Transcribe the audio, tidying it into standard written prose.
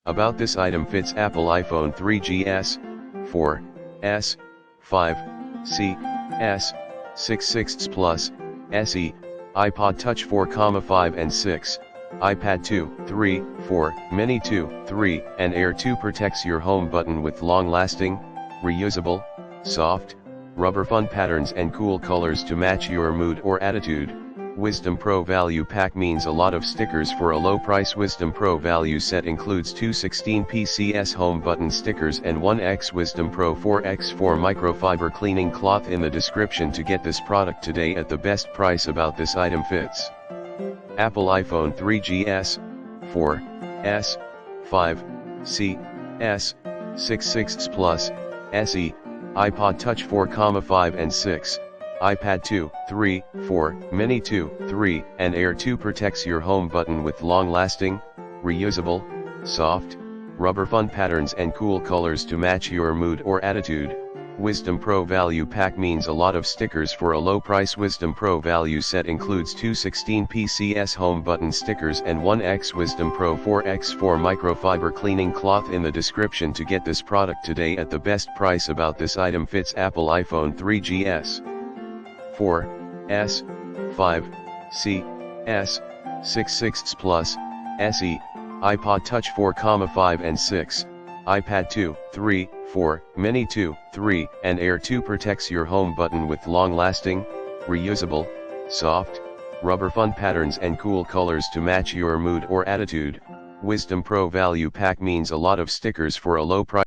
About this item fits Apple iPhone 3GS, 4S, 5C, S, 6 Plus, SE, iPod Touch 4,5 and 6, iPad 2, 3, 4, Mini 2, 3, and Air 2 protects your home button with long-lasting, reusable, soft, rubber fun patterns and cool colors to match your mood or attitude. Wisdompro Value Pack means a lot of stickers for a low price. Wisdompro Value Set includes two 16 PCS home button stickers and one Wisdompro 4x4 microfiber cleaning cloth. In the description to get this product today at the best price. About this item fits Apple iPhone 3GS, 4S, 5C, S, 6 Plus, SE, iPod Touch 4,5 and 6, iPad 2, 3, 4, Mini 2, 3, and Air 2 protects your home button with long-lasting, reusable, soft, rubber fun patterns and cool colors to match your mood or attitude. Wisdompro Value Pack means a lot of stickers for a low price. Wisdompro Value Set includes two 16 PCS home button stickers and one Wisdompro 4x4 microfiber cleaning cloth. In the description to get this product today at the best price. About this item fits Apple iPhone 3GS, 4S, 5C, S, 6 Plus, SE, iPod Touch 4,5 and 6, iPad 2, 3, 4, Mini 2, 3, and Air 2 protects your home button with long-lasting, reusable, soft, rubber fun patterns and cool colors to match your mood or attitude. Wisdompro Value Pack means a lot of stickers for a low price.